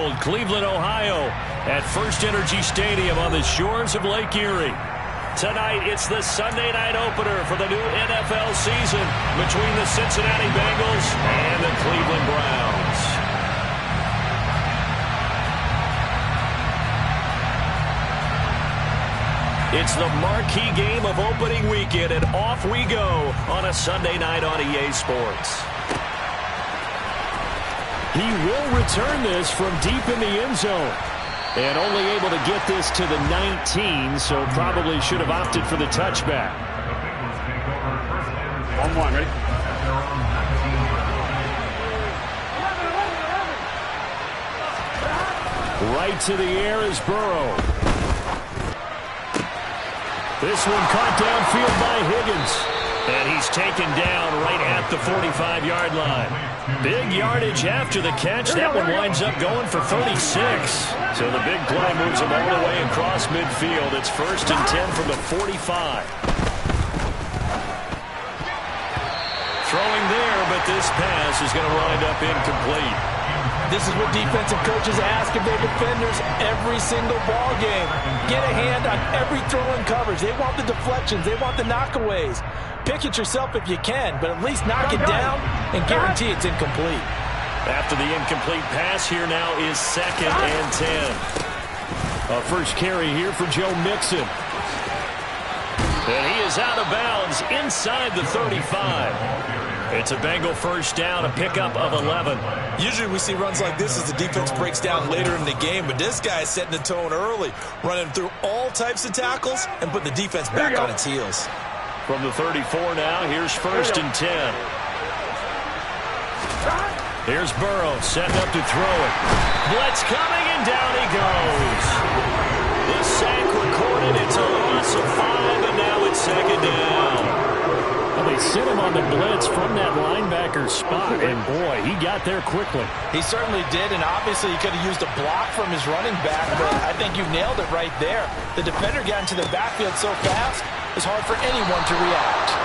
old, Cleveland, Ohio, at First Energy Stadium on the shores of Lake Erie. Tonight, it's the Sunday night opener for the new NFL season between the Cincinnati Bengals and the Cleveland Browns. It's the marquee game of opening weekend, and off we go on a Sunday night on EA Sports. He will return this from deep in the end zone. And only able to get this to the 19, so probably should have opted for the touchback. 1-1, ready? Right to the air is Burrow. This one caught downfield by Higgins. And he's taken down right at the 45-yard line. Big yardage after the catch. That one winds up going for 36. So the big play moves him all the way across midfield. It's 1st and 10 from the 45. Throwing there, but this pass is going to wind up incomplete. This is what defensive coaches ask of their defenders every single ball game. Get a hand on every throw and coverage. They want the deflections. They want the knockaways. Pick it yourself if you can, but at least knock it down and guarantee it's incomplete. After the incomplete pass, here now is 2nd and 10. A first carry here for Joe Mixon. And he is out of bounds inside the 35. It's a Bengal first down, a pickup of 11. Usually we see runs like this as the defense breaks down later in the game, but this guy is setting the tone early, running through all types of tackles and putting the defense back on its heels. From the 34 now, here's 1st and 10. Here's Burrow setting up to throw it. Blitz coming, and down he goes. The sack recorded. It's a loss of 5, and now it's 2nd down. Well, they sent him on the blitz from that linebacker spot, and boy, he got there quickly. He certainly did, and obviously he could have used a block from his running back, but I think you nailed it right there. The defender got into the backfield so fast, it's hard for anyone to react.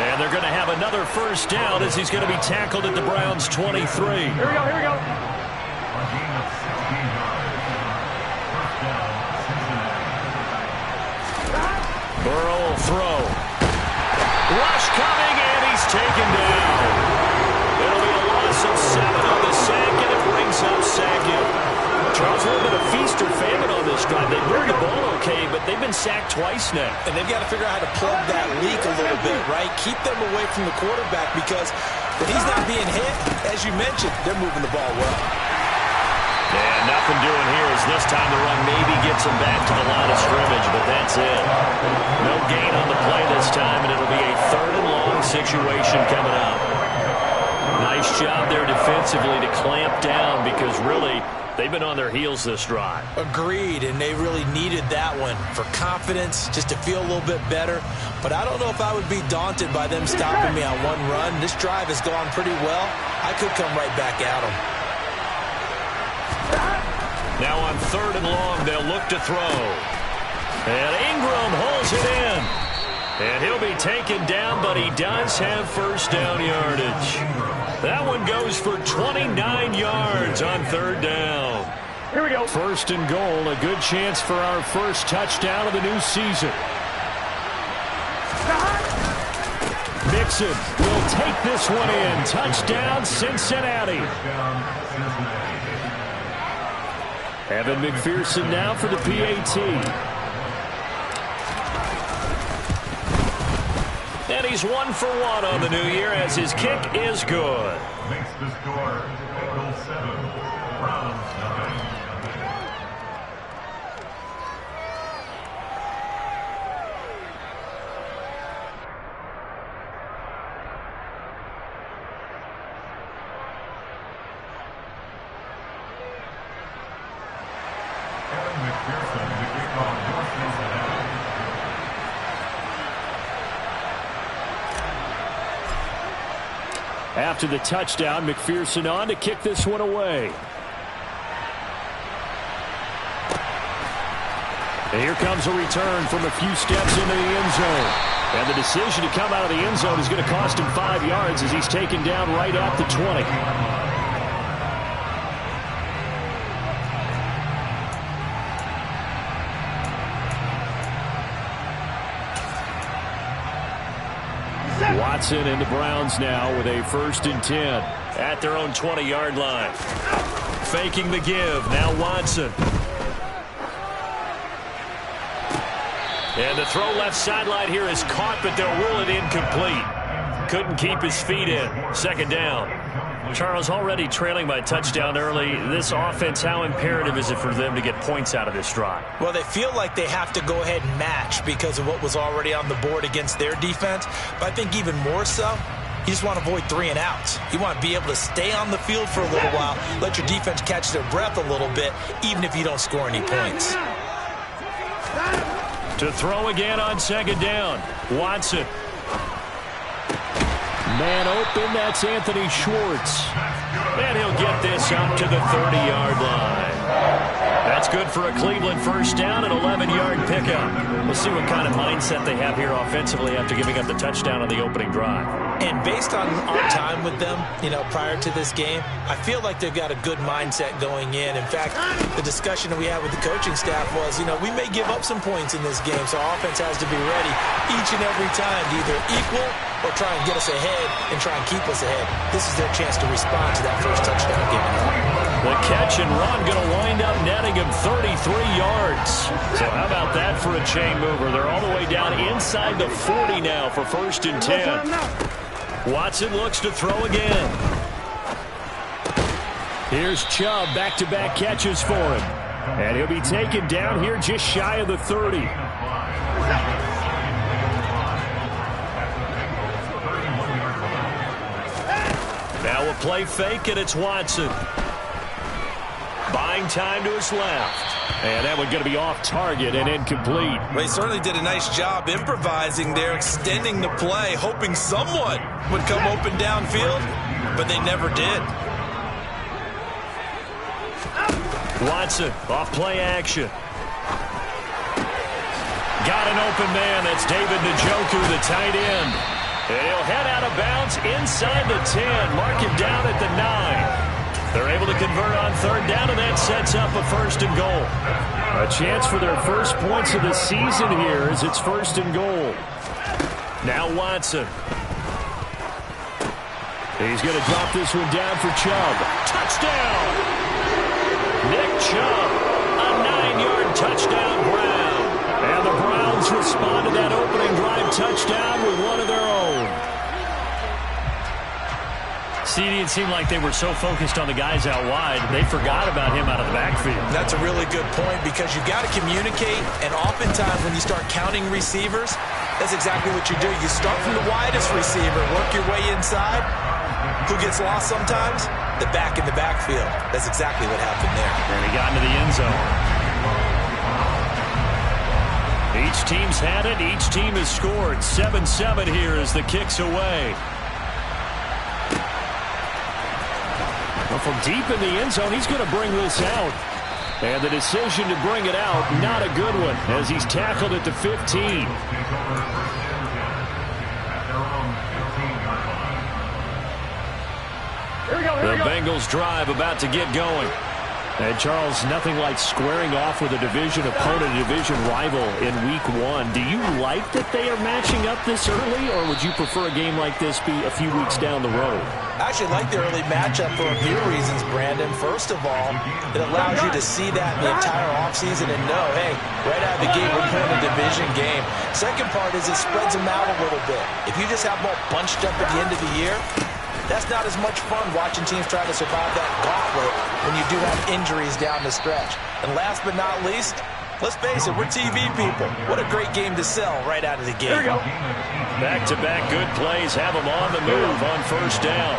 And they're going to have another first down as he's going to be tackled at the Browns' 23. Here we go. Burrow will throw. Rush coming, and he's taken down. It'll be a loss of 7 on the sack, and it brings up 2nd. Charles, a little bit of feast or famine on this drive. They moved the ball okay, but they've been sacked twice now. And they've got to figure out how to plug that leak a little bit, right? Keep them away from the quarterback because when he's not being hit, as you mentioned, they're moving the ball well. And nothing doing here as this time the run maybe gets him back to the line of scrimmage, but that's it. No gain on the play this time, and it'll be a 3rd and long situation coming up. Nice job there defensively to clamp down because really they've been on their heels this drive. Agreed, and they really needed that one for confidence, just to feel a little bit better. But I don't know if I would be daunted by them stopping me on one run. This drive has gone pretty well. I could come right back at them. Now on 3rd and long, they'll look to throw. And Ingram holds it in. And he'll be taken down, but he does have first down yardage. That one goes for 29 yards on 3rd down. Here we go. 1st and goal, a good chance for our first touchdown of the new season. Mixon will take this one in. Touchdown, Cincinnati. Evan McPherson now for the PAT. And he's 1 for 1 on the new year as his kick is good. Makes the score Bengals 7, Browns 9. After the touchdown, McPherson on to kick this one away. And here comes a return from a few steps into the end zone. And the decision to come out of the end zone is going to cost him 5 yards as he's taken down right at the 20. Watson and the Browns now with a 1st and 10 at their own 20-yard line. Faking the give. Now Watson. And the throw left sideline here is caught, but they'll rule it incomplete. Couldn't keep his feet in. 2nd down. Charles, already trailing by a touchdown early. This offense, how imperative is it for them to get points out of this drive? Well, they feel like they have to go ahead and match because of what was already on the board against their defense. But I think even more so, you just want to avoid 3 and outs. You want to be able to stay on the field for a little while, let your defense catch their breath a little bit, even if you don't score any points. To throw again on 2nd down. Watson. Man open, that's Anthony Schwartz. And he'll get this up to the 30-yard line. That's good for a Cleveland 1st down, an 11-yard pickup. We'll see what kind of mindset they have here offensively after giving up the touchdown on the opening drive. And based on our time with them, prior to this game, I feel like they've got a good mindset going in. In fact, the discussion that we had with the coaching staff was, we may give up some points in this game, so our offense has to be ready each and every time to either equal or try and get us ahead and try and keep us ahead. This is their chance to respond to that first touchdown given up. The catch and run going to wind up netting him 33 yards. So how about that for a chain mover? They're all the way down inside the 40 now for 1st and 10. Watson looks to throw again. Here's Chubb, back-to-back catches for him. And he'll be taken down here just shy of the 30. Now a play fake, and it's Watson. Buying time to his left. And that one's going to be off target and incomplete. Well, he certainly did a nice job improvising there, extending the play, hoping someone would come open downfield, but they never did. Watson, off play action. Got an open man. That's David Njoku, the tight end. And he'll head out of bounds inside the 10. Mark him down at the 9. They're able to convert on 3rd down, and that sets up a 1st and goal. A chance for their first points of the season here as it's 1st and goal. Now Watson. He's going to drop this one down for Chubb. Touchdown! Nick Chubb, a 9-yard touchdown ground. And the Browns respond to that opening drive touchdown with one of their own. CD, it seemed like they were so focused on the guys out wide, they forgot about him out of the backfield. That's a really good point because you've got to communicate, and oftentimes when you start counting receivers, that's exactly what you do. You start from the widest receiver, work your way inside. Who gets lost sometimes? The back in the backfield. That's exactly what happened there. And he got into the end zone. Each team's had it. Each team has scored. 7-7 here as the kick's away. Well, from deep in the end zone, he's going to bring this out. And the decision to bring it out, not a good one, as he's tackled at the 15. The Bengals drive about to get going. And Charles, nothing like squaring off with a division opponent, a division rival in week 1. Do you like that they are matching up this early, or would you prefer a game like this be a few weeks down the road? I actually like the early matchup for a few reasons, Brandon. First of all, it allows you to see that in the entire offseason and know, hey, right out of the gate, we're playing a division game. Second part is it spreads them out a little bit. If you just have them all bunched up at the end of the year, that's not as much fun watching teams try to survive that gauntlet when you do have injuries down the stretch. And last but not least, let's face it, we're TV people. What a great game to sell right out of the gate. Here we go. Back-to-back good plays have them on the move on 1st down.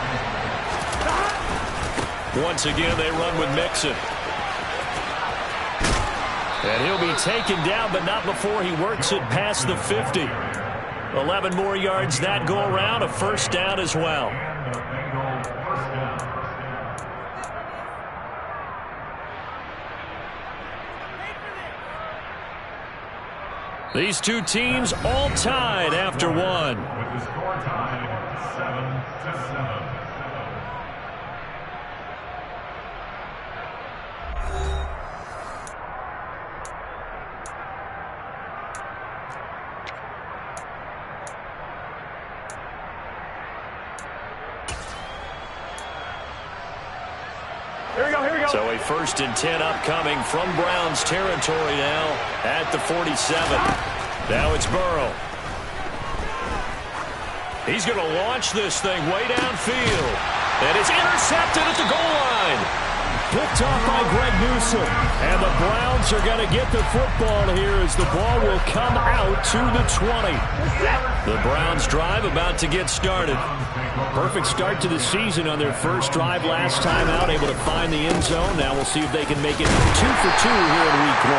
Once again, they run with Mixon. And he'll be taken down, but not before he works it past the 50. 11 more yards that go around, a 1st down as well. These two teams all tied after one. With the score tied 7-7. So a 1st and 10 upcoming from Browns territory now at the 47. Now it's Burrow. He's going to launch this thing way downfield. And it's intercepted at the goal line. Picked off by Greg Newsome. And the Browns are going to get the football here as the ball will come out to the 20. The Browns drive about to get started. Perfect start to the season on their first drive last time out, able to find the end zone. Now we'll see if they can make it 2 for 2 here in week 1.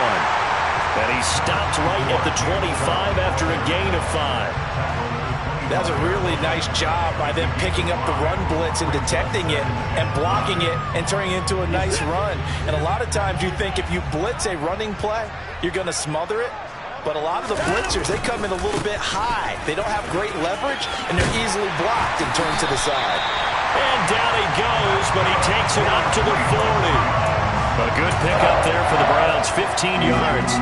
And he stopped right at the 25 after a gain of 5. That was a really nice job by them picking up the run blitz and detecting it and blocking it and turning it into a nice run. And a lot of times you think if you blitz a running play, you're going to smother it. But a lot of the blitzers, they come in a little bit high. They don't have great leverage, and they're easily blocked and turned to the side. And down he goes, but he takes it up to the 40. A good pickup there for the Browns, 15 yards.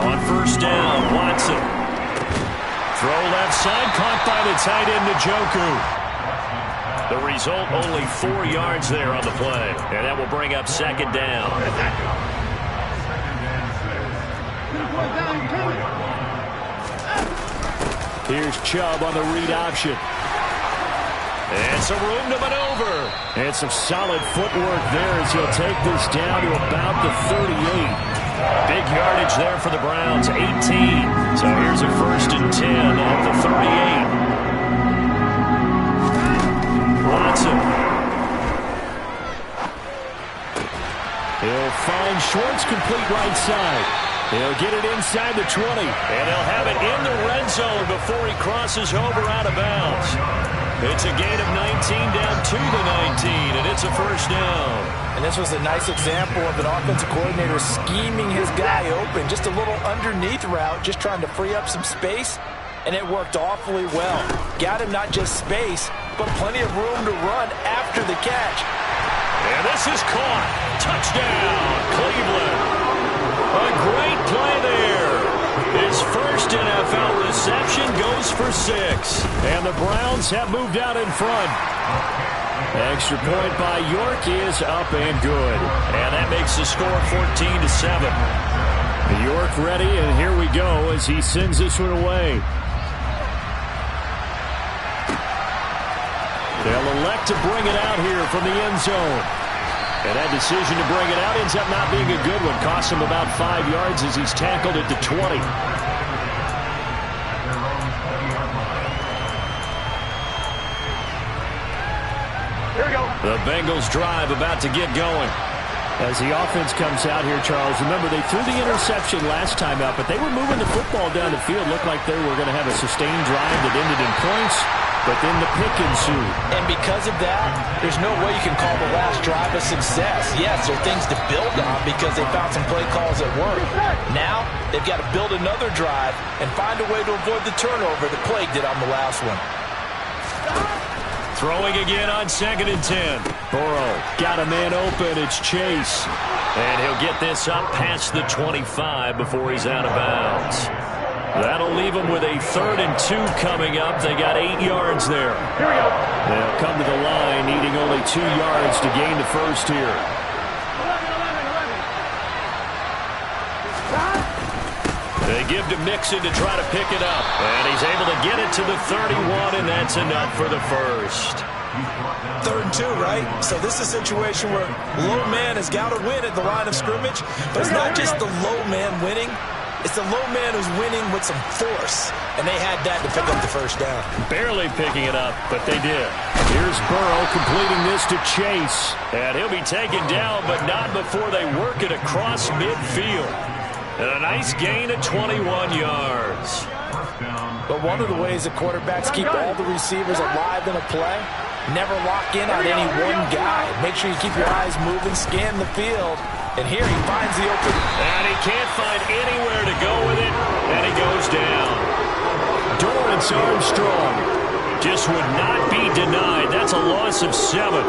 On 1st down, Watson. Throw left side, caught by the tight end, Njoku. The result, only 4 yards there on the play. And that will bring up 2nd down. Here's Chubb on the read option. And some room to maneuver. And some solid footwork there as he'll take this down to about the 38. Big yardage there for the Browns, 18. So here's a 1st and 10 at the 38. Watson. He'll find Schwartz, complete right side. He'll get it inside the 20. And he'll have it in the red zone before he crosses over out of bounds. It's a gain of 19 down to the 19, and it's a 1st down. And this was a nice example of an offensive coordinator scheming his guy open. Just a little underneath route, just trying to free up some space, and it worked awfully well. Got him not just space, but plenty of room to run after the catch. And this is caught. Touchdown, Cleveland. A great play there. His first NFL reception goes for 6. And the Browns have moved out in front. Extra point by York is up and good. And that makes the score 14-7. York ready, and here we go as he sends this one away. They'll elect to bring it out here from the end zone. And that decision to bring it out ends up not being a good one. Costs him about 5 yards as he's tackled at the 20. Here we go. The Bengals drive about to get going. As the offense comes out here, Charles, remember they threw the interception last time out, but they were moving the football down the field. Looked like they were going to have a sustained drive that ended in points, but then the pick ensued. And because of that, there's no way you can call the last drive a success. Yes, there are things to build on because they found some play calls that work. Now, they've got to build another drive and find a way to avoid the turnover that plagued it on the last one. Throwing again on 2nd and 10. Burrow got a man open. It's Chase. And he'll get this up past the 25 before he's out of bounds. That'll leave them with a 3rd and 2 coming up. They got 8 yards there. Here we go. They'll come to the line, needing only 2 yards to gain the first here. They give to Mixon to try to pick it up. And he's able to get it to the 31, and that's enough for the first. 3rd and 2, right? So this is a situation where low man has got to win at the line of scrimmage. But it's not just the low man winning. It's the low man who's winning with some force. And they had that to pick up the first down. Barely picking it up, but they did. Here's Burrow completing this to Chase. And he'll be taken down, but not before they work it across midfield. And a nice gain of 21 yards. But one of the ways that quarterbacks keep all the receivers alive in a play, never lock in on any one guy. Make sure you keep your eyes moving, scan the field. And here he finds the open. And he can't find anywhere to go with it. And he goes down. Dorrance Armstrong just would not be denied. That's a loss of 7.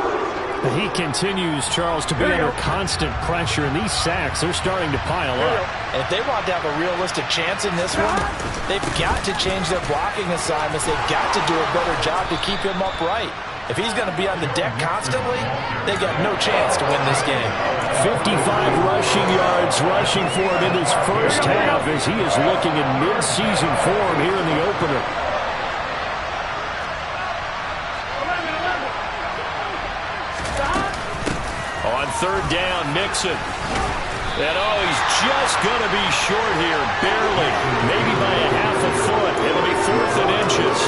He continues, Charles, to be under constant pressure, and these sacks, they're starting to pile up. If they want to have a realistic chance in this one, they've got to change their blocking assignments. They've got to do a better job to keep him upright. If he's going to be on the deck constantly, they got no chance to win this game. 55 rushing yards rushing for him in his first half as he is looking in mid-season form here in the opener. On third down, Mixon. And oh, he's just going to be short here, barely. Maybe by a half a foot. It'll be 4th and inches.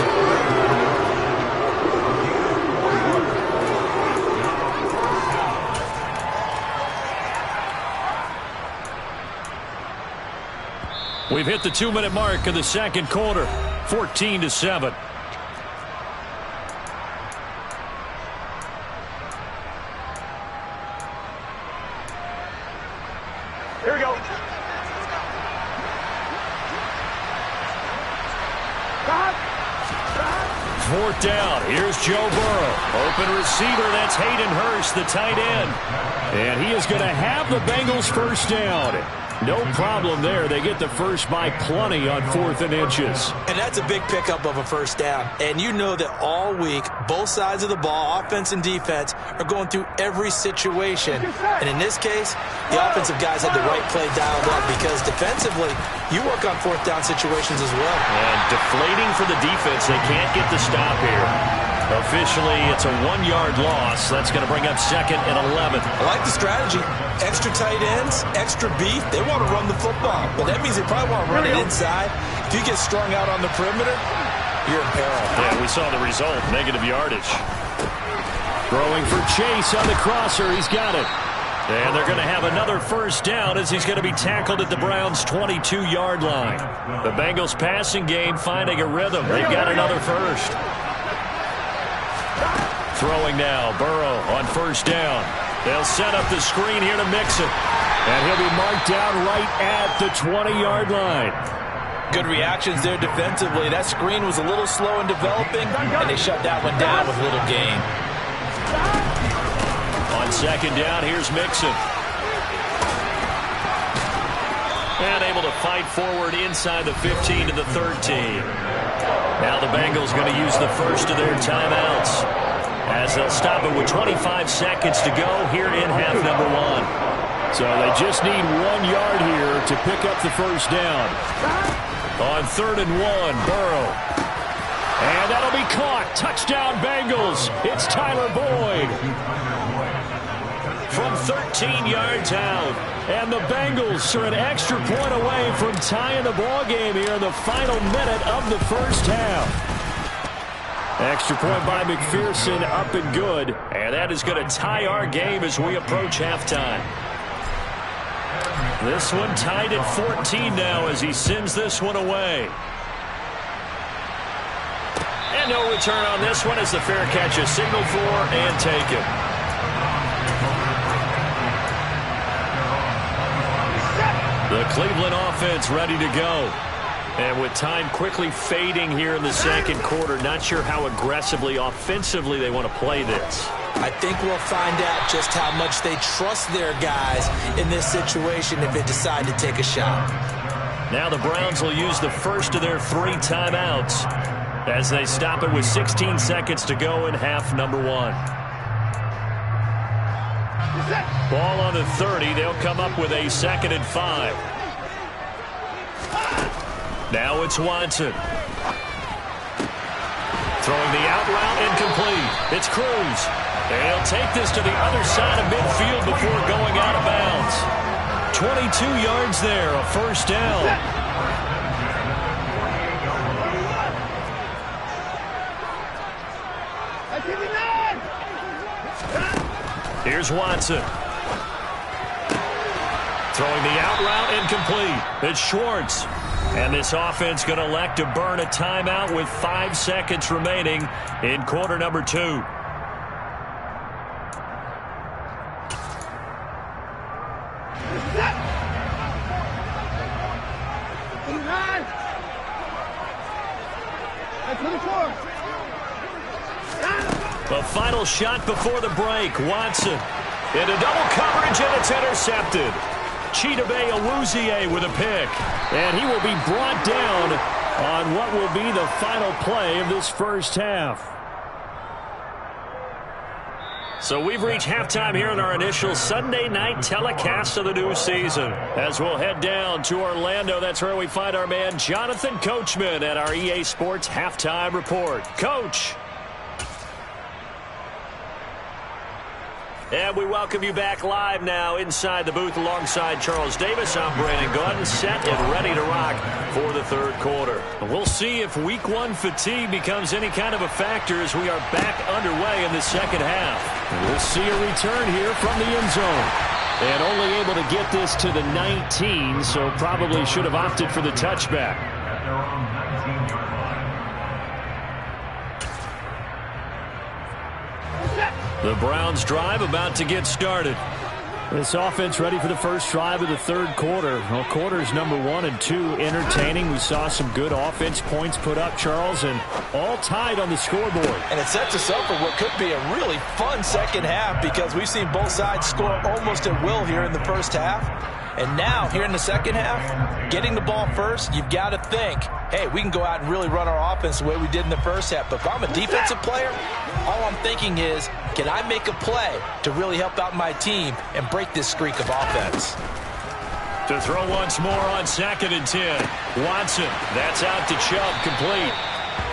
We've hit the 2-minute mark of the second quarter, 14-7. Here we go. Fourth down. Here's Joe Burrow. Open receiver. That's Hayden Hurst, the tight end. And he is going to have the Bengals first down. No problem there. They get the first by plenty on 4th and inches. And that's a big pickup of a first down. And you know that all week, both sides of the ball, offense and defense, are going through every situation. And in this case, the offensive guys had the right play dialed up because defensively, you work on 4th down situations as well. And deflating for the defense. They can't get the stop here. Officially, it's a 1-yard loss. That's going to bring up 2nd and 11. I like the strategy. Extra tight ends, extra beef. They want to run the football, but that means they probably want to run it inside. If you get strung out on the perimeter, you're in peril. Yeah, we saw the result, negative yardage. Throwing for Chase on the crosser. He's got it. And they're going to have another first down as he's going to be tackled at the Browns' 22-yard line. The Bengals passing game finding a rhythm. They've got another first. Throwing now, Burrow on first down. They'll set up the screen here to Mixon. And he'll be marked down right at the 20-yard line. Good reactions there defensively. That screen was a little slow in developing, and they shut that one down with little gain. On second down, here's Mixon. And able to fight forward inside the 15 to the 13. Now the Bengals going to use the first of their timeouts, as they'll stop it with 25 seconds to go here in half number 1. So they just need 1 yard here to pick up the first down. On 3rd and 1, Burrow. And that'll be caught. Touchdown Bengals. It's Tyler Boyd. From 13 yards out. And the Bengals are an extra point away from tying the ball game here in the final minute of the first half. Extra point by McPherson, up and good. And that is going to tie our game as we approach halftime. This one tied at 14 now as he sends this one away. And no return on this one as the fair catch is signaled for and taken. The Cleveland offense ready to go. And with time quickly fading here in the second quarter, not sure how aggressively, offensively they want to play this. I think we'll find out just how much they trust their guys in this situation if they decide to take a shot. Now the Browns will use the first of their 3 timeouts as they stop it with 16 seconds to go in half number 1. Ball on the 30. They'll come up with a 2nd and 5. Now it's Watson. Throwing the out route incomplete. It's Cruz. And he'll take this to the other side of midfield before going out of bounds. 22 yards there, a first down. Here's Watson. Throwing the out route incomplete. It's Schwartz. And this offense going to elect to burn a timeout with 5 seconds remaining in quarter number 2. A final shot before the break. Watson into double coverage, and it's intercepted. Chidobe Awuzie with a pick. And he will be brought down on what will be the final play of this first half. So we've reached halftime here in our initial Sunday night telecast of the new season. As we'll head down to Orlando, that's where we find our man Jonathan Coachman at our EA Sports Halftime Report. Coach. And we welcome you back live now inside the booth alongside Charles Davis. I'm Brandon Gaudin, set and ready to rock for the third quarter. We'll see if week one fatigue becomes any kind of a factor as we are back underway in the second half. We'll see a return here from the end zone. And only able to get this to the 19, so probably should have opted for the touchback. At their own 19-yard line. The Browns drive about to get started. This offense ready for the first drive of the third quarter. Well, quarters number 1 and 2 entertaining. We saw some good offense points put up, Charles, and all tied on the scoreboard. And it sets us up for what could be a really fun second half because we've seen both sides score almost at will here in the first half. And now, here in the second half, getting the ball first, you've got to think, hey, we can go out and really run our offense the way we did in the first half. But if I'm a defensive player, all I'm thinking is, can I make a play to really help out my team and break this streak of offense? To throw once more on 2nd and 10. Watson, that's out to Chubb, complete.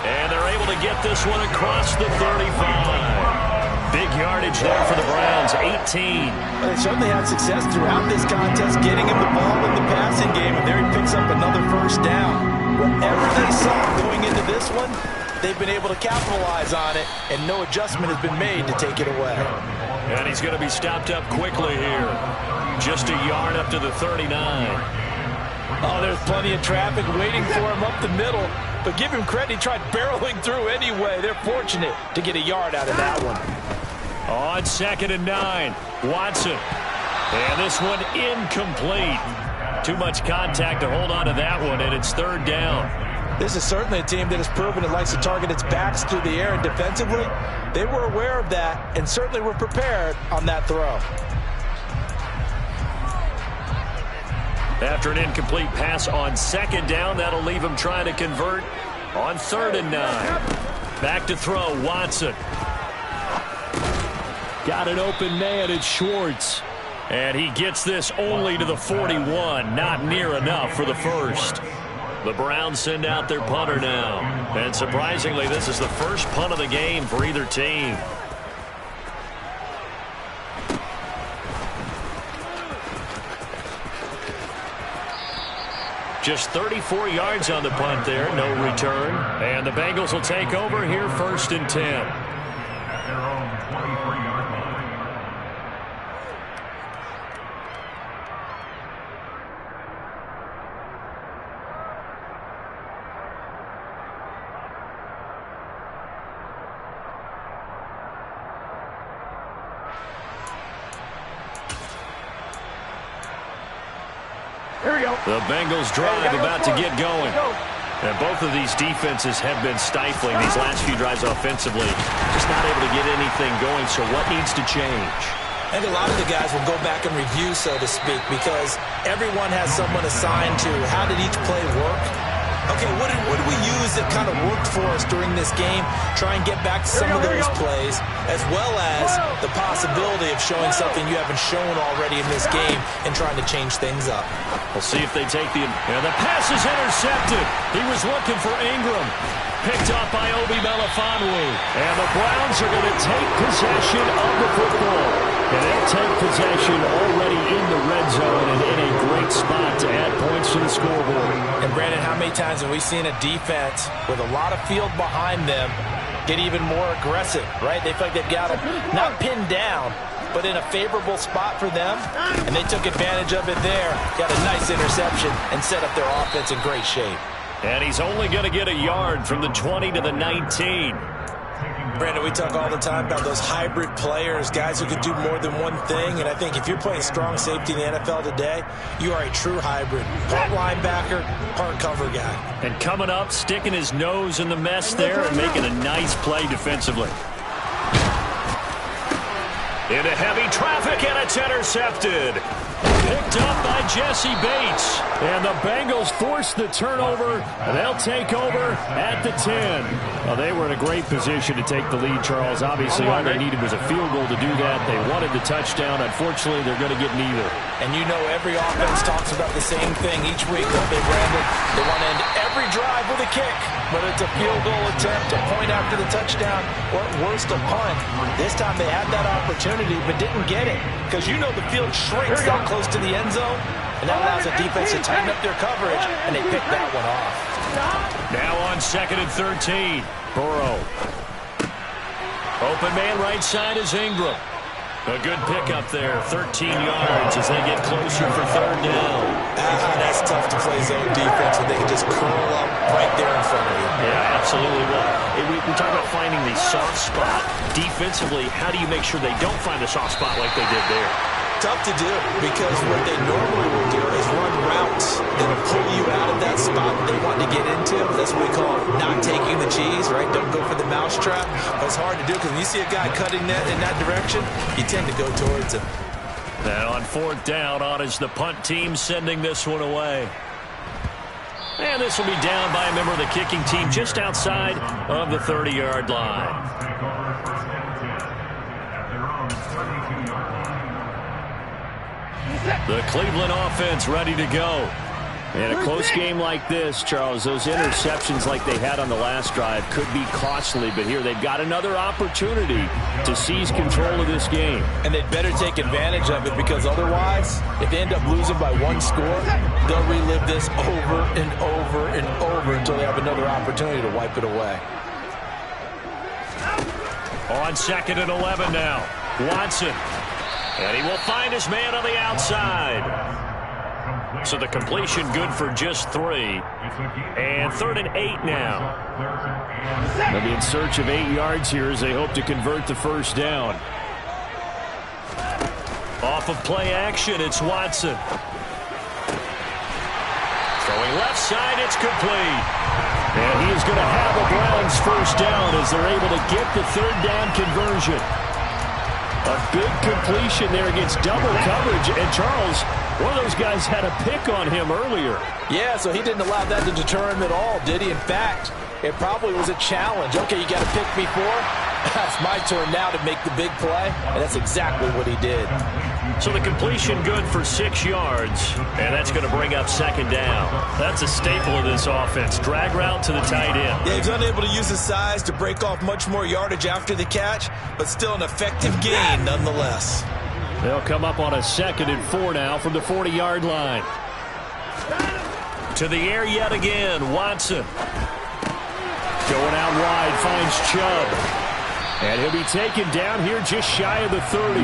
And they're able to get this one across the 35. Big yardage there for the Browns, 18. Well, they certainly had success throughout this contest, getting him the ball in the passing game, and there he picks up another first down. Whatever they saw going into this one, they've been able to capitalize on it, and no adjustment has been made to take it away. And he's going to be stopped up quickly here. Just a yard up to the 39. Oh, there's plenty of traffic waiting for him up the middle, but give him credit, he tried barreling through anyway. They're fortunate to get a yard out of that one. On 2nd and 9, Watson. And this one incomplete. Too much contact to hold on to that one, and it's 3rd down. This is certainly a team that has proven it likes to target its backs through the air, and defensively, they were aware of that and certainly were prepared on that throw. After an incomplete pass on 2nd down, that'll leave him trying to convert on 3rd and 9. Back to throw, Watson. Got an open man, it's Schwartz. And he gets this only to the 41, not near enough for the first. The Browns send out their punter now. And surprisingly, this is the first punt of the game for either team. Just 34 yards on the punt there, no return. And the Bengals will take over here 1st and 10. At their own 23-yard line. Here we go. The Bengals drive about to get going. And both of these defenses have been stifling these last few drives offensively. Just not able to get anything going, so what needs to change? I think a lot of the guys will go back and review, so to speak, because everyone has someone assigned to how did each play work. Okay, what did we use that kind of worked for us during this game? Try and get back to some of those plays, as well as the possibility of showing something you haven't shown already in this game and trying to change things up. We'll see if they take the... And the pass is intercepted. He was looking for Ingram. Picked up by Obi Melifonwu. And the Browns are going to take possession of the football. And they'll take possession already in the red zone and in a great spot to add points to the scoreboard. And Brandon, how many times have we seen a defense with a lot of field behind them get even more aggressive, right? They feel like they've got them not pinned down, but in a favorable spot for them, and they took advantage of it there. Got a nice interception and set up their offense in great shape. And he's only going to get a yard from the 20 to the 19. Brandon, we talk all the time about those hybrid players, guys who can do more than one thing, and I think if you're playing strong safety in the NFL today, you are a true hybrid. Part linebacker, part cover guy. And coming up, sticking his nose in the mess there and making a nice play defensively. Into heavy traffic, and it's intercepted. Picked up by Jesse Bates. And the Bengals force the turnover. They'll take over at the 10. Well, they were in a great position to take the lead, Charles. Obviously, all they needed was a field goal to do that. They wanted the touchdown. Unfortunately, they're going to get neither. And you know every offense talks about the same thing each week, don't they, Brandon? They want to end every drive with a kick, whether it's a field goal attempt, a point after the touchdown, or at worst, a punt. This time they had that opportunity but didn't get it because you know the field shrinks that close to the end zone, and that allows the defense to tighten up their coverage, and they picked that one off. Now on 2nd and 13. Burrow. Open man right side is Ingram. A good pickup there, 13 yards as they get closer for 3rd down. That's tough to play zone defense when they can just curl up right there in front of you. Yeah, absolutely. Well, we talk about finding the soft spot. Defensively, how do you make sure they don't find the soft spot like they did there? Tough to do because what they normally will do is run routes that will pull you out of that spot that they want to get into. That's what we call not taking the cheese, right? Don't go for the mousetrap. But it's hard to do because when you see a guy cutting that in that direction, you tend to go towards him. Then on 4th down, on is the punt team sending this one away. And this will be down by a member of the kicking team just outside of the 30-yard line. The Cleveland offense ready to go. In a close game like this, Charles, those interceptions like they had on the last drive could be costly, but here they've got another opportunity to seize control of this game. And they'd better take advantage of it because otherwise, if they end up losing by 1 score, they'll relive this over and over and over until they have another opportunity to wipe it away. On 2nd and 11 now, Watson. And he will find his man on the outside. So the completion good for just 3. And 3rd and 8 now. They'll be in search of 8 yards here as they hope to convert the 1st down. Off of play action, it's Watson. Throwing left side, it's complete. And he is going to have a Browns 1st down as they're able to get the 3rd down conversion. A big completion there against double coverage. And Charles, one of those guys had a pick on him earlier. Yeah, so he didn't allow that to deter him at all, did he? In fact, it probably was a challenge. Okay, you got to pick me 4. It's my turn now to make the big play. And that's exactly what he did. So the completion good for 6 yards. And that's going to bring up 2nd down. That's a staple of this offense. Drag route to the tight end. Yeah, he's unable to use his size to break off much more yardage after the catch, but still an effective gain nonetheless. They'll come up on a 2nd and 4 now from the 40-yard line. To the air yet again, Watson. Going out wide, finds Chubb. And he'll be taken down here just shy of the 30.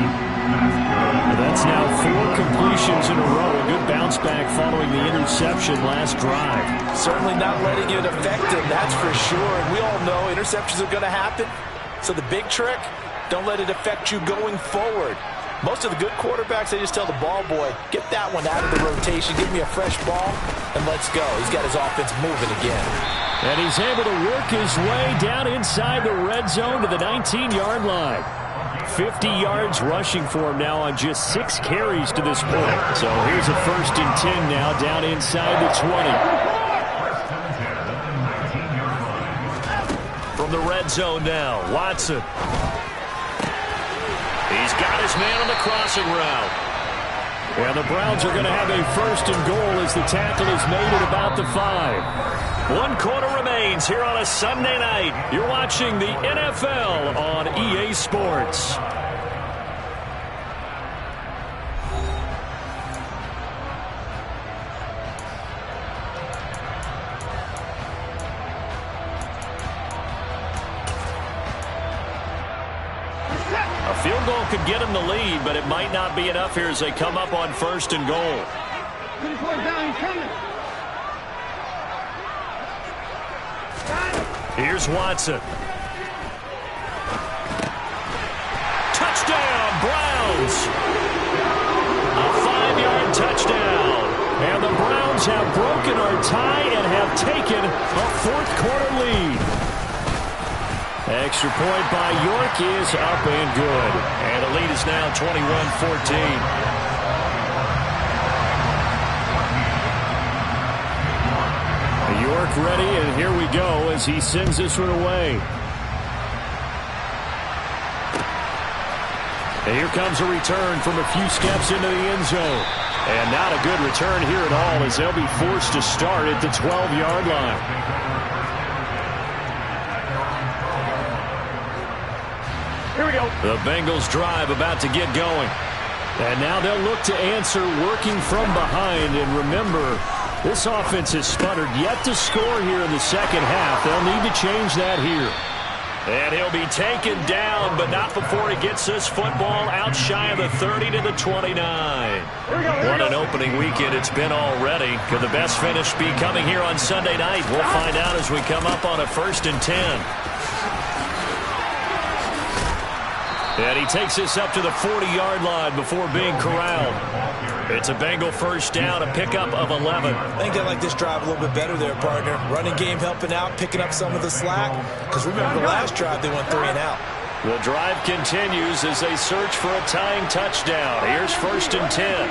That's now 4 completions in a row. A good bounce back following the interception last drive. Certainly not letting it affect him, that's for sure. And we all know interceptions are going to happen. So the big trick, don't let it affect you going forward. Most of the good quarterbacks, they just tell the ball boy, get that one out of the rotation, give me a fresh ball, and let's go. He's got his offense moving again. And he's able to work his way down inside the red zone to the 19-yard line. 50 yards rushing for him now on just 6 carries to this point. So here's a 1st and 10 now down inside the 20. From the red zone now, Watson. He's got his man on the crossing route. And the Browns are going to have a 1st and goal as the tackle is made at about the 5. 1 quarter remains here on a Sunday night. You're watching the NFL on EA Sports. A field goal could get them the lead, but it might not be enough here as they come up on 1st and goal. Here's Watson. Touchdown, Browns! A 5-yard touchdown. And the Browns have broken our tie and have taken a 4th quarter lead. Extra point by York is up and good. And the lead is now 21-14. York ready, and here we go as he sends this one away. And here comes a return from a few steps into the end zone. And not a good return here at all as they'll be forced to start at the 12-yard line. Here we go. The Bengals drive about to get going. And now they'll look to answer working from behind. And remember, this offense has sputtered yet to score here in the second half. They'll need to change that here. And he'll be taken down, but not before he gets this football out shy of the 30 to the 29. What an opening weekend it's been already. Could the best finish be coming here on Sunday night? We'll find out as we come up on a 1st and 10. And he takes this up to the 40-yard line before being corralled. It's a Bengal first down, a pickup of 11. I think they like this drive a little bit better there, partner. Running game helping out, picking up some of the slack. Because remember, the last drive they went 3 and out. The drive continues as they search for a tying touchdown. Here's 1st and 10.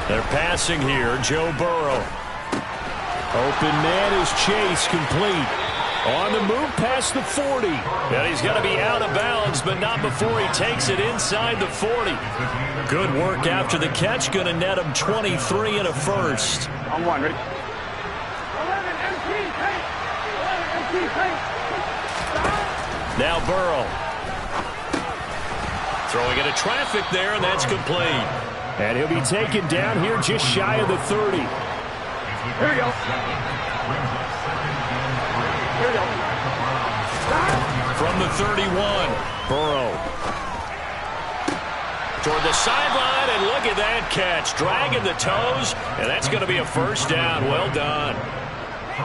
They're passing here. Joe Burrow. Open man is Chase, complete. On the move past the 40. And he's going to be out of bounds, but not before he takes it inside the 40. Good work after the catch. Going to net him 23 and a first. On one, ready? 11 Now Burrow. Throwing into traffic there, and that's complete. And he'll be taken down here just shy of the 30. Here we go. From the 31, Burrow. Toward the sideline, and look at that catch. Dragging the toes, and that's going to be a first down. Well done.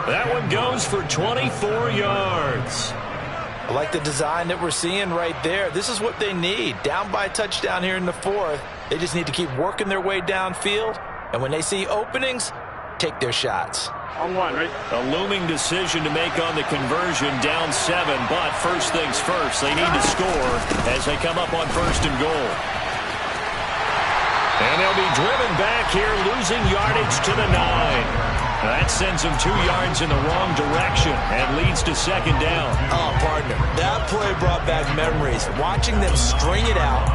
That one goes for 24 yards. I like the design that we're seeing right there. This is what they need. Down by a touchdown here in the 4th. They just need to keep working their way downfield. And when they see openings, take their shots. On one, right? A looming decision to make on the conversion, down 7. But first things first, they need to score as they come up on 1st and goal. And they'll be driven back here, losing yardage to the 9. That sends them 2 yards in the wrong direction and leads to 2nd down. Oh, partner, that play brought back memories. Watching them string it out,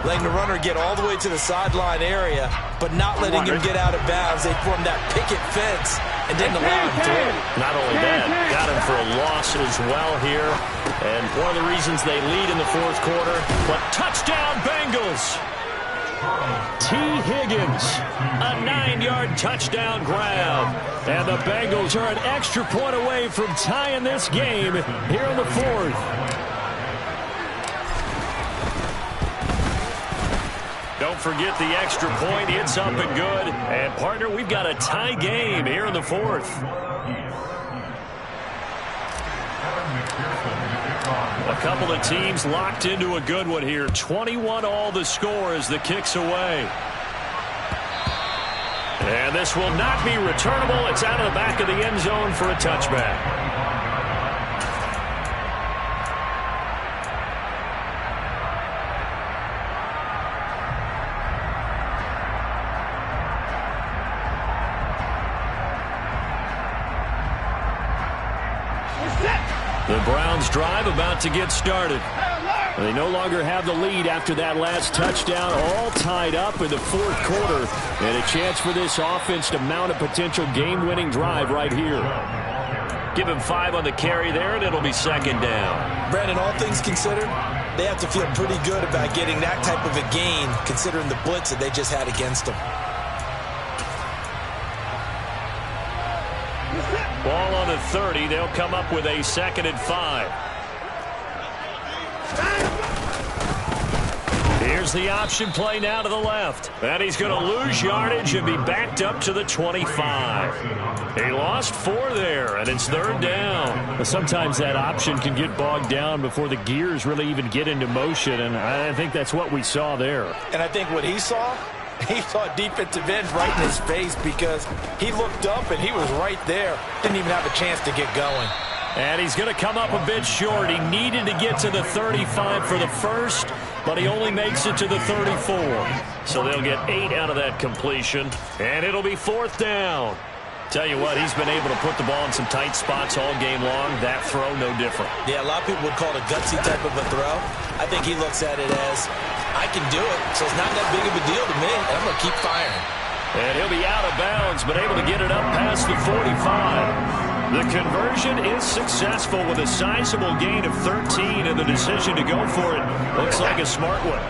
letting the runner get all the way to the sideline area, but not letting him get out of bounds. They formed that picket fence and didn't allow him to. Not only that, got him for a loss as well here. And one of the reasons they lead in the 4th quarter, but touchdown Bengals! T. Higgins. A 9-yard touchdown grab. And the Bengals are an extra point away from tying this game here in the 4th. Don't forget the extra point. It's up and good. And, partner, we've got a tie game here in the 4th. A couple of teams locked into a good one here. 21-all the score as the kick's away. And this will not be returnable. It's out of the back of the end zone for a touchback. The Browns drive about to get started. They no longer have the lead after that last touchdown, all tied up in the 4th quarter. And a chance for this offense to mount a potential game-winning drive right here. Give him 5 on the carry there, and it'll be 2nd down. Brandon, all things considered, they have to feel pretty good about getting that type of a gain, considering the blitz that they just had against them. Ball on the 30. They'll come up with a 2nd and 5. Here's the option play now to the left. And he's going to lose yardage and be backed up to the 25. He lost 4 there, and it's 3rd down. Sometimes that option can get bogged down before the gears really even get into motion, and I think that's what we saw there. And I think what he saw defensive end right in his face because he looked up and he was right there. Didn't even have a chance to get going. And he's going to come up a bit short. He needed to get to the 35 for the first, but he only makes it to the 34. So they'll get 8 out of that completion, and it'll be 4th down. Tell you what, he's been able to put the ball in some tight spots all game long. That throw, no different. Yeah, a lot of people would call it a gutsy type of a throw. I think he looks at it as, I can do it, so it's not that big of a deal to me, and I'm going to keep firing. And he'll be out of bounds, but able to get it up past the 45. The conversion is successful with a sizable gain of 13, and the decision to go for it looks like a smart one.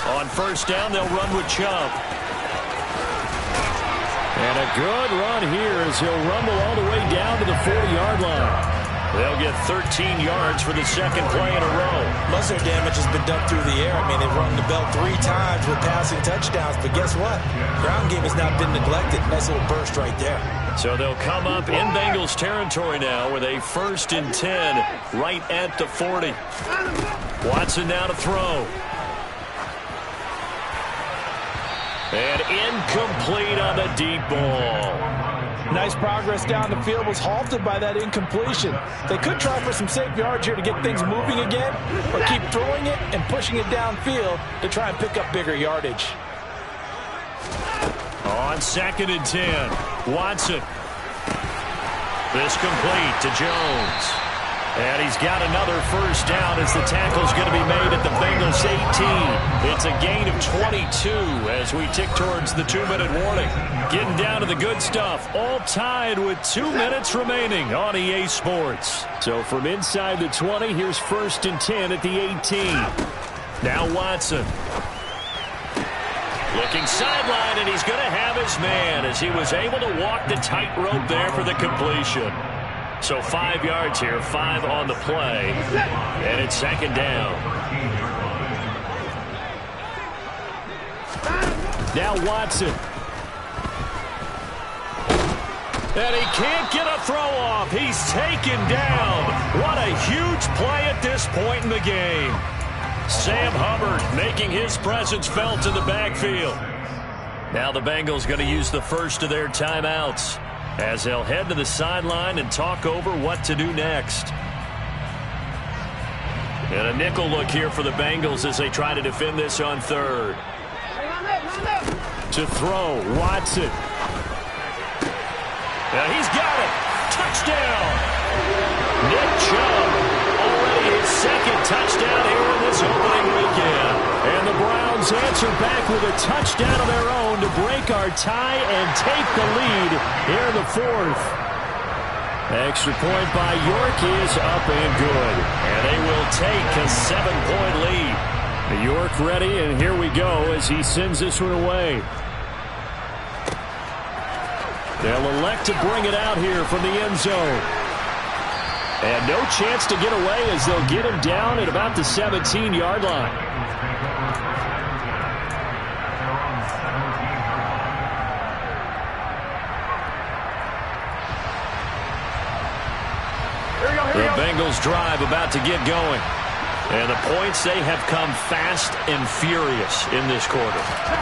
On 1st down, they'll run with Chubb. And a good run here as he'll rumble all the way down to the 40-yard line. They'll get 13 yards for the 2nd play in a row. Most of their damage has been done through the air. I mean, they've rung the bell 3 times with passing touchdowns, but guess what? Ground game has not been neglected. Nice little burst right there. So they'll come up in Bengals territory now with a 1st and 10 right at the 40. Watson now to throw. And incomplete on the deep ball. Nice progress down the field, was halted by that incompletion. They could try for some safe yards here to get things moving again, or keep throwing it and pushing it downfield to try and pick up bigger yardage. On 2nd and 10, Watson. This complete to Jones. And he's got another 1st down as the tackle's going to be made at the Bengals 18. It's a gain of 22 as we tick towards the 2-minute warning. Getting down to the good stuff. All tied with 2 minutes remaining on EA Sports. So from inside the 20, here's 1st and 10 at the 18. Now Watson. Looking sideline, and he's going to have his man as he was able to walk the tightrope there for the completion. So 5 yards here, 5 on the play, and it's 2nd down. Now Watson. And he can't get a throw off. He's taken down. What a huge play at this point in the game. Sam Hubbard making his presence felt in the backfield. Now the Bengals going to use the first of their timeouts as they'll head to the sideline and talk over what to do next. And a nickel look here for the Bengals as they try to defend this on 3rd. To throw, Watson. Now he's got it. Touchdown. Nick Chubb, already his 2nd touchdown here in this opening weekend. And the Browns answer back with a touchdown of their own to break our tie and take the lead here in the 4th. Extra point by York is up and good. And they will take a 7-point lead. York ready, and here we go as he sends this one away. They'll elect to bring it out here from the end zone. And no chance to get away as they'll get him down at about the 17-yard line. The Bengals drive about to get going. And the points, they have come fast and furious in this quarter.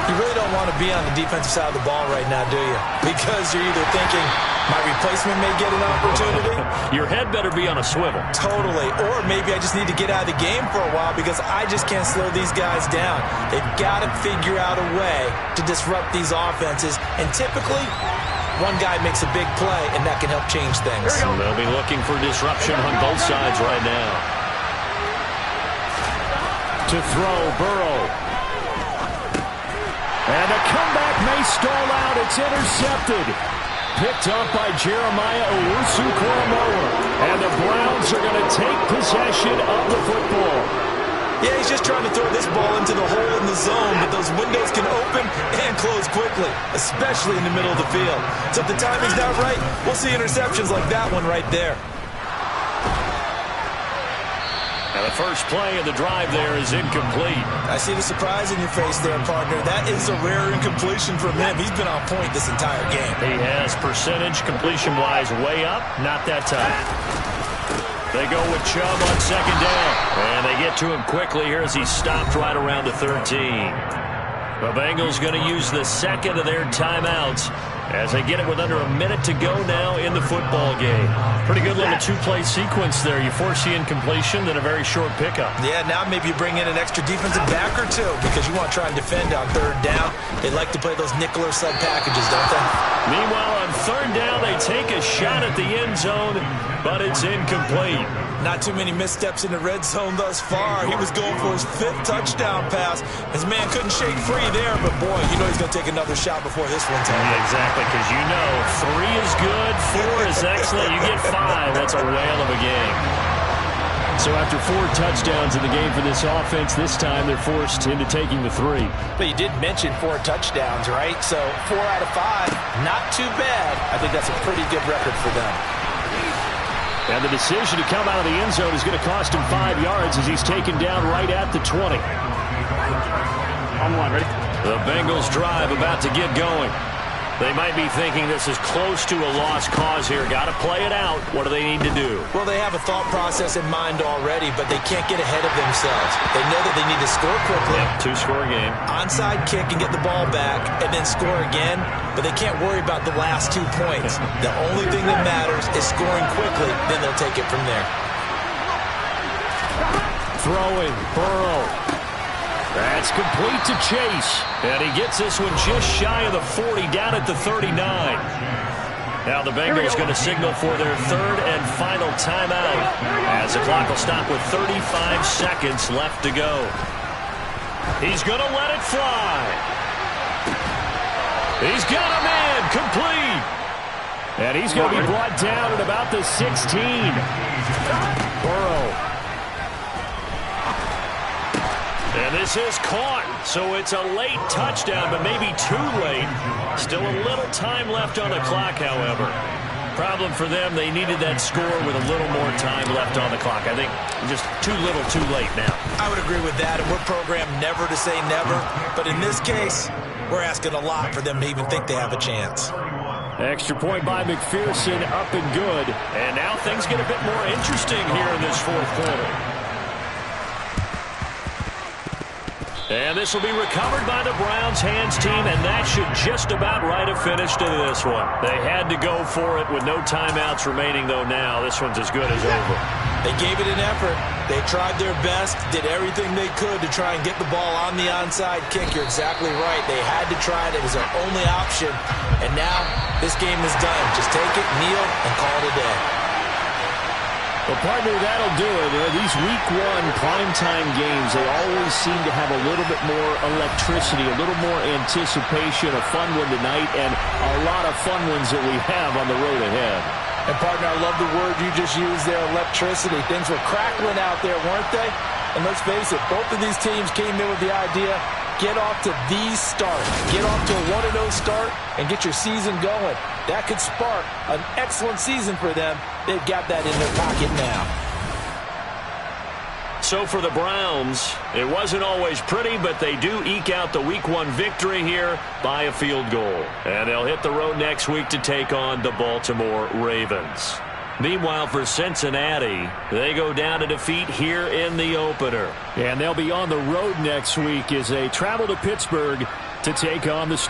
You really don't want to be on the defensive side of the ball right now, do you? Because you're either thinking, my replacement may get an opportunity. Your head better be on a swivel. Totally. Or maybe I just need to get out of the game for a while because I just can't slow these guys down. They've got to figure out a way to disrupt these offenses. And typically, one guy makes a big play, and that can help change things. They'll be looking for disruption on both sides right now. To throw, Burrow. And the comeback may stall out. It's intercepted. Picked up by Jeremiah Owusu-Koramoah. And the Browns are going to take possession of the football. Yeah, he's just trying to throw this ball into the hole in the zone, but those windows can open and close quickly, especially in the middle of the field. So if the timing's not right, we'll see interceptions like that one right there. Now the first play of the drive there is incomplete. I see the surprise in your face there, partner. That is a rare incompletion from him. He's been on point this entire game. He has percentage completion-wise way up, not that time. They go with Chubb on 2nd down. And they get to him quickly here as he stopped right around the 13. The Bengals going to use the 2nd of their timeouts as they get it with under a minute to go now in the football game. Pretty good little two-play sequence there. You force the incompletion, then a very short pickup. Yeah, now maybe you bring in an extra defensive back or two because you want to try and defend on third down. They like to play those nickel or sub packages, don't they? Meanwhile, on third down, they take a shot at the end zone, but it's incomplete. Not too many missteps in the red zone thus far. He was going for his 5th touchdown pass. His man couldn't shake free there, but boy, you know he's going to take another shot before this one's over. Yeah, exactly, because you know 3 is good, 4 is excellent. You get 5, that's a whale of a game. So after 4 touchdowns in the game for this offense, this time they're forced into taking the 3. But you did mention 4 touchdowns, right? So 4 out of 5, not too bad. I think that's a pretty good record for them. And the decision to come out of the end zone is going to cost him 5 yards as he's taken down right at the 20. On one, ready? The Bengals drive about to get going. They might be thinking this is close to a lost cause here. Got to play it out. What do they need to do? Well, they have a thought process in mind already, but they can't get ahead of themselves. They know that they need to score quickly. Yep, 2-score game. Onside kick and get the ball back and then score again, but they can't worry about the last 2 points. The only thing that matters is scoring quickly, then they'll take it from there. Throwing, Burrow. That's complete to Chase. And he gets this one just shy of the 40, down at the 39. Now the Bengals going to signal for their 3rd and final timeout as the clock will stop with 35 seconds left to go. He's going to let it fly. He's got a man complete. And he's going to be brought down at about the 16. Burrow. And this is caught, so it's a late touchdown, but maybe too late. Still a little time left on the clock, however. Problem for them, they needed that score with a little more time left on the clock. I think just too little, too late now. I would agree with that, and we're programmed never to say never. But in this case, we're asking a lot for them to even think they have a chance. Extra point by McPherson, up and good. And now things get a bit more interesting here in this 4th quarter. And this will be recovered by the Browns hands team, and that should just about write a finish to this one. They had to go for it with no timeouts remaining, though now this one's as good as over. They gave it an effort. They tried their best, did everything they could to try and get the ball on the onside kick. You're exactly right. They had to try it. It was their only option. And now this game is done. Just take it, kneel, and call it a day. Well, partner, that'll do it. These Week 1 primetime games, they always seem to have a little bit more electricity, a little more anticipation, a fun one tonight, and a lot of fun ones that we have on the road ahead. And, partner, I love the word you just used there, electricity. Things were crackling out there, weren't they? And let's face it, both of these teams came in with the idea, get off to the start. Get off to a 1-0 start and get your season going. That could spark an excellent season for them. They've got that in their pocket now. So for the Browns, it wasn't always pretty, but they do eke out the Week 1 victory here by a field goal. And they'll hit the road next week to take on the Baltimore Ravens. Meanwhile, for Cincinnati, they go down to defeat here in the opener. And they'll be on the road next week as they travel to Pittsburgh to take on the Steelers.